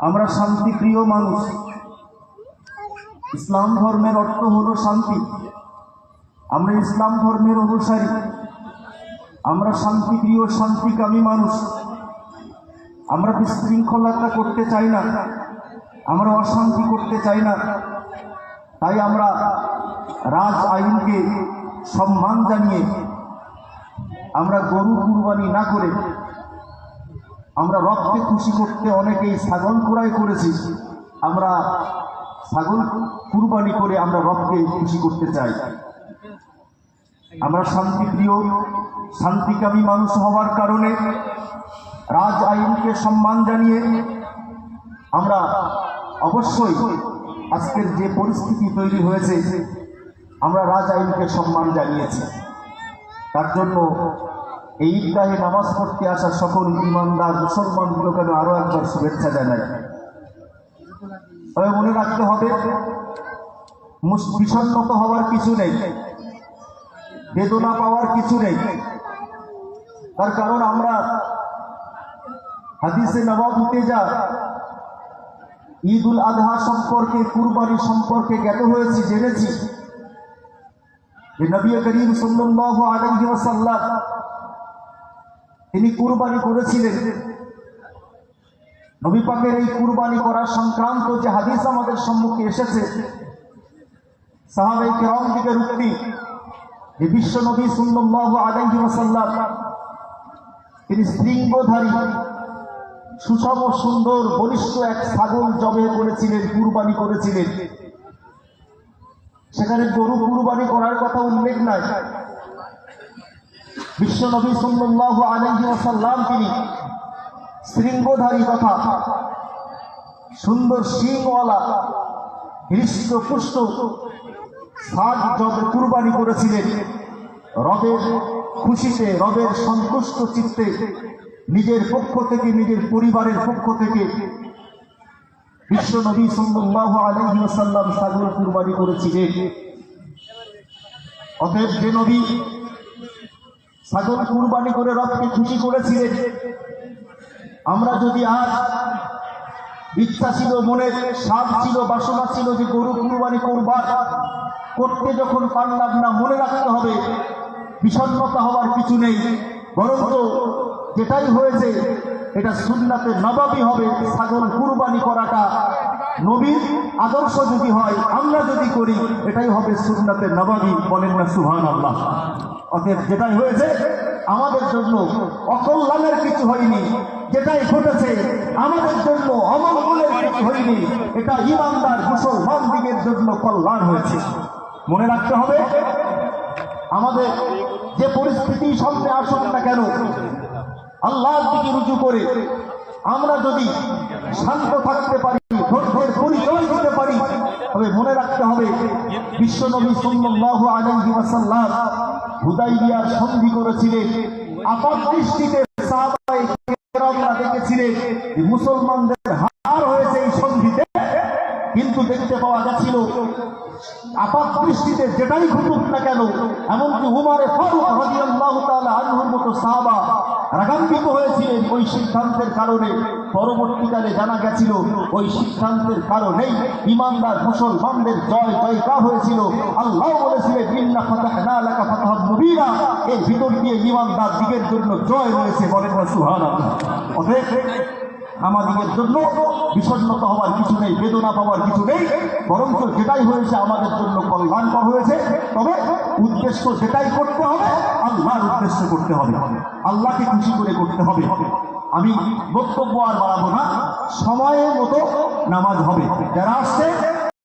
আমরা শান্তিপ্রিয় মানুষ। ইসলাম ধর্মের অর্থ হলো শান্তি। আমরা ইসলাম ধর্মের অনুসারী। আমরা শান্তিপ্রিয়, শান্তিকামী মানুষ। আমরা বিশৃঙ্খলতা করতে চাই না, আমরা অশান্তি করতে চাই না। তাই আমরা রাজ আইনকে সম্মান জানিয়ে আমরা গরু কুরবানি না করে আমরা রবকে খুশি করতে অনেকেই ছাগল ক্রয় করেছি। আমরা ছাগল কুরবানি করে আমরা রবকে খুশি করতে চাই। আমরা শান্তিপ্রিয়, শান্তিকামী মানুষ হওয়ার কারণে রাজ আইনকে সম্মান জানিয়ে আমরা অবশ্যই আজকের যে পরিস্থিতি তৈরি হয়েছে আমরা রাজ আইনকে সম্মান জানিয়েছি। তার জন্য এই ঈদগাহে নামাজ পড়তে আসা সকল ইমানদার মুসলমানগুলোকে আরো একবার শুভেচ্ছা জানাই। তবে মনে রাখতে হবে, বিষণ্ণত হওয়ার কিছু নেই, বেদনা পাওয়ার কিছু নেই। তার কারণ আমরা হাদিসে নববীতে যা ঈদ উল আজহা সম্পর্কে, কুরবানি সম্পর্কে জ্ঞাত হয়েছি, জেনেছি যে নবী করিম সাল্লাল্লাহু আলাইহি ওয়াসাল্লাম তিনি কুরবানি করেছিলেন। নবী পাকের এই কুরবানি করা সংক্রান্ত যে হাদিস আমাদের সম্মুখে এসেছে, সাহাবায়ে কেরাম দিকের উক্তি যে বিশ্ব নবী সাল্লাল্লাহু আলাইহি ওয়াসাল্লাম তিনি শৃঙ্গধারী সুষম সুন্দর বলিষ্ঠ এক ছাগল জবে করেছিলেন, কুরবানি করেছিলেন। সেখানে গরু কুরবানি করার কথা উল্লেখ নাই। বিশ্ব নবী সাল্লাল্লাহু আলাইহি ওয়াসাল্লাম তিনি শৃঙ্গধারী তথা সুন্দর শিংওয়ালা হৃষ্টপুষ্ট ছাগ জবে কুরবানি করেছিলেন। রবের খুশিতে, রবের সন্তুষ্ট চিত্তে, নিজের পক্ষ থেকে, নিজের পরিবারের পক্ষ থেকে বিশ্ব নবী সাল্লাল্লাহু আলাইহি ওয়াসাল্লাম ছাগল কুরবানি করেছিলেন। অতএব যে নবী ছাগল কুরবানি করে রবকে খুশি করেছিলেন, আমরা যদি আজ ইচ্ছা ছিল, মনের স্বাদ ছিল, বাসনা ছিল যে গরু কুরবানি করতে যখন পারলাম না, মনে রাখতে হবে বিষণ্ণতা হওয়ার কিছু নেই। বরঞ্চ যেটাই হয়েছে এটা সুন্নাতে নববী হবে। ছাগল কুরবানি করাটা নবীর আদর্শ যদি হয়, আমরা যদি করি, এটাই হবে সুন্নাতে নববী। বলেন না সুবহানাল্লাহ। অতএব যেটাই হয়েছে আমাদের জন্য অকল্যাণের কিছু হয়নি, যেটাই ঘটেছে আমাদের জন্য অমঙ্গলের কিছু হয়নি, এটা ইমানদার মুসলমান দিগের জন্য কল্যাণ হয়েছে। মনে রাখতে হবে, আমাদের যে পরিস্থিতি সামনে আসুক না কেন, আল্লাহর দিকে রুজু করে আমরা যদি শান্ত থাকতে পারি, ধৈর্যের পরিচয় দিতে পারি, তবে মনে রাখতে হবে বিশ্ব নবী সাল্লাল্লাহু আলাইহি ওয়াসাল্লাম হুদাইবিয়ার সন্ধি করেছিলেন। আপাত দৃষ্টিতে সাহাবায়ে কেরামরা দেখেছিলেন যে মুসলমানদের হার হয়েছে এই সন্ধিতে, কিন্তু দেখতে পাওয়া গেছিল আপাত দৃষ্টিতে যেটাই ঘটুক না কেন, এমনকি উমরে ফারুক রাদিয়াল্লাহু তাআলা আনহুর মতো সাহাবা রাগান্বিত হয়েছিলেন ওই সিদ্ধান্তের কারণে। পরবর্তীকালে জানা গেছিল ওই সিদ্ধান্তের কারণেই ইমানদার মুসলমানদের জয় জয়কার হয়েছিল। আল্লাহ বলেছিলেন ইন্না ফাতাহনা লাকা ফাতহাম মুবিনা, এর ভিতর দিয়ে ইমানদার দিগের জন্য জয় রয়েছে। বলেন সুবহানাল্লাহ। অতএব আমাদের জন্য বিষণ্ণতা হওয়ার কিছু নেই, বেদনা পাওয়ার কিছু নেই, বরঞ্চ যেটাই হয়েছে আমাদের জন্য কল্যাণকর হয়েছে। তবে উদ্দেশ্য যেটাই করতে হবে আল্লাহর উদ্দেশ্য করতে হবে, আল্লাহকে খুশি করে করতে হবে। আমি বক্তব্য আর বাড়াবো না, সময়ের মতো নামাজ হবে। যারা আসছে